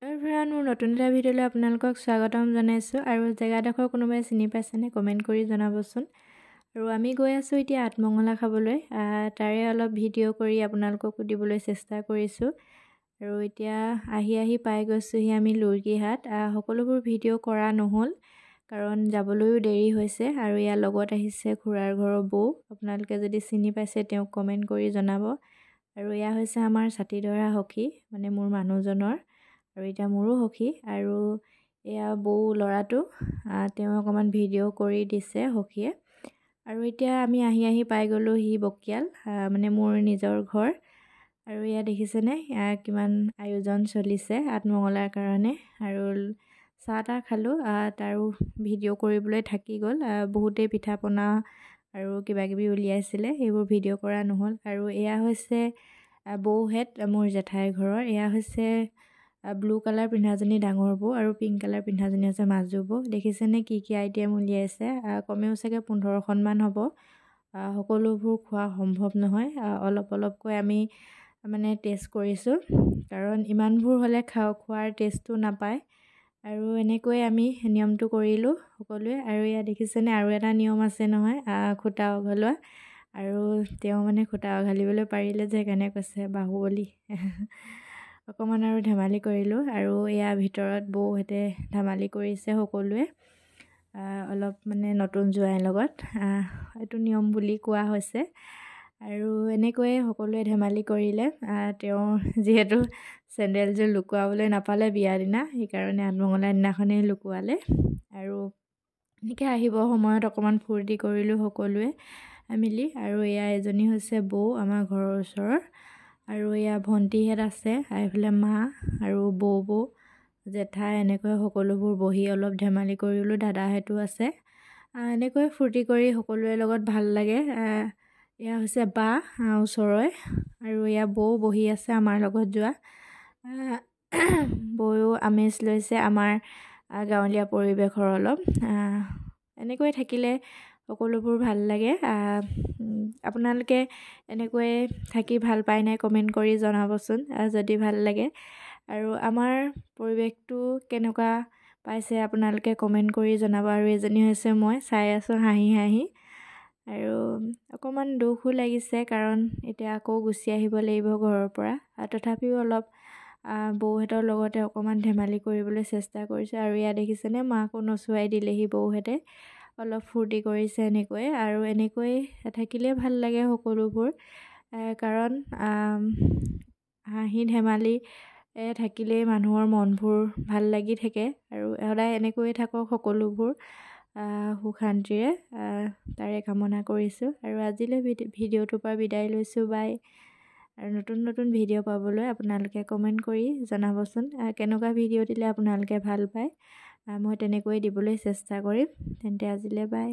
Everyone, মোৰ নতুন এটা ভিডিঅ'লৈ আপোনালোকক স্বাগতম জনাইছোঁ। আৰু জেগাডোখৰ কোনোবাই চিনি পাইছেনে কমেণ্ট কৰি জনাবচোন। আৰু আমি গৈ আছোঁ এতিয়া আঠমঙলা খাবলৈ। তাৰে অলপ ভিডিঅ' কৰি আপোনালোককো দিবলৈ চেষ্টা কৰিছোঁ। আৰু এতিয়া আহি পাই গৈছোঁহি আমি লুৰ্গীহাট। সকলোবোৰ ভিডিঅ' কৰা নহ'ল কাৰণ যাবলৈও দেৰি হৈছে। আৰু ইয়াৰ লগত আহিছে খুৰাৰ ঘৰৰ বৌ। আপোনালোকে যদি চিনি পাইছে তেওঁক কমেণ্ট কৰি জনাব। আৰু এয়া হৈছে আমাৰ ছাতিধৰা সখী, মানে মোৰ মানুহজনৰ। আৰু এতিয়া মোৰো সখী। আৰু এয়া বৌ ল'ৰাটো, তেওঁ অকণমান ভিডিঅ' কৰি দিছে সখীয়ে। আৰু এতিয়া আমি আহি পাই গ'লোহি বকিয়াল, মানে মোৰ নিজৰ ঘৰ। আৰু এয়া দেখিছেনে কিমান আয়োজন চলিছে আঠমঙলাৰ কাৰণে। আৰু চাহ তাহ খালোঁ, তাৰো ভিডিঅ' কৰিবলৈ থাকি গ'ল। বহুতেই পিঠা পনা আৰু কিবাকিবি উলিয়াইছিলে, সেইবোৰ ভিডিঅ' কৰা নহ'ল। আৰু এয়া হৈছে বৌহেত, মোৰ জেঠাই ঘৰৰ। এয়া হৈছে ব্লু কালাৰ পিন্ধাজনী ডাঙৰ বৌ, আৰু পিংক কালাৰ পিন্ধাজনী আছে মাজু বৌ। দেখিছেনে কি আইটেম উলিয়াইছে। কমেও চাগে 15খনমান হ'ব। সকলোবোৰ খোৱা সম্ভৱ নহয়, অলপকৈ আমি মানে টেষ্ট কৰিছোঁ, কাৰণ ইমানবোৰ হ'লে খোৱাৰ টেষ্টটো নাপায়। আৰু এনেকৈ আমি নিয়মটো কৰিলোঁ সকলোৱে। আৰু এয়া দেখিছেনে আৰু এটা নিয়ম আছে নহয়, খুটা উঘলোৱা। আৰু তেওঁ মানে খুটা উঘালিবলৈ পাৰিলে যে, সেইকাৰণে কৈছে বাহুবলী। অকণমান আৰু ধেমালি কৰিলোঁ। আৰু এয়া ভিতৰত বৌহঁতে ধেমালি কৰিছে সকলোৱে, অলপ মানে নতুন জোৱাইৰ লগত। এইটো নিয়ম বুলি কোৱা হৈছে। আৰু এনেকৈয়ে সকলোৱে ধেমালি কৰিলে। তেওঁ যিহেতু চেণ্ডেলযোৰ লুকুৱাবলৈ নাপালে বিয়াৰ দিনা, সেইকাৰণে আঠমঙলাৰ দিনাখনেই লুকুৱালে। আৰু এনেকৈ আহিবৰ সময়ত অকণমান ফূৰ্তি কৰিলোঁ সকলোৱে মিলি। আৰু এয়া এজনী হৈছে বৌ, আমাৰ ঘৰৰ ওচৰৰ। আৰু এয়া ভণ্টিহেঁত আছে, এইফালে মা আৰু বৌ জেঠাই, এনেকৈ সকলোবোৰ বহি অলপ ধেমালি কৰিলোঁ। দাদাহেঁতো আছে। এনেকৈ ফূৰ্তি কৰি সকলোৰে লগত ভাল লাগে। এয়া হৈছে বা ওচৰৰে। আৰু এয়া বৌ বহি আছে আমাৰ লগত যোৱা। বৌও আমেজ লৈছে আমাৰ গাঁৱলীয়া পৰিৱেশৰ অলপ। এনেকৈ থাকিলে সকলোবোৰ ভাল লাগে। আপোনালোকে এনেকৈয়ে থাকি ভাল পায় নাই কমেণ্ট কৰি জনাবচোন যদি ভাল লাগে। আৰু আমাৰ পৰিৱেশটো কেনেকুৱা পাইছে আপোনালোকে কমেণ্ট কৰি জনাব। আৰু এজনী হৈছে মই, চাই আছোঁ হাঁহি। আৰু অকণমান দুখো লাগিছে, কাৰণ এতিয়া আকৌ গুচি আহিব লাগিব ঘৰৰ পৰা। তথাপিও অলপ বৌহঁতৰ লগতে অকণমান ধেমালি কৰিবলৈ চেষ্টা কৰিছোঁ। আৰু এয়া দেখিছেনে মাকো নচুৱাই দিলেহি বৌহঁতে, অলপ ফূৰ্তি কৰিছে এনেকৈ। আৰু এনেকৈ থাকিলে ভাল লাগে সকলোবোৰ, কাৰণ হাঁহি ধেমালি থাকিলেই মানুহৰ মনবোৰ ভাল লাগি থাকে। আৰু সদায় এনেকৈয়ে থাকক সকলোবোৰ সুখ শান্তিৰে, তাৰে কামনা কৰিছোঁ। আৰু আজিলৈ ভিডিঅ'টোৰ পৰা বিদায় লৈছোঁ, বাই। আৰু নতুন ভিডিঅ' পাবলৈ আপোনালোকে কমেণ্ট কৰি জনাবচোন, কেনেকুৱা ভিডিঅ' দিলে আপোনালোকে ভাল পায়। মই তেনেকৈ দিবলৈ চেষ্টা কৰিম। তেন্তে আজিলৈ বাই।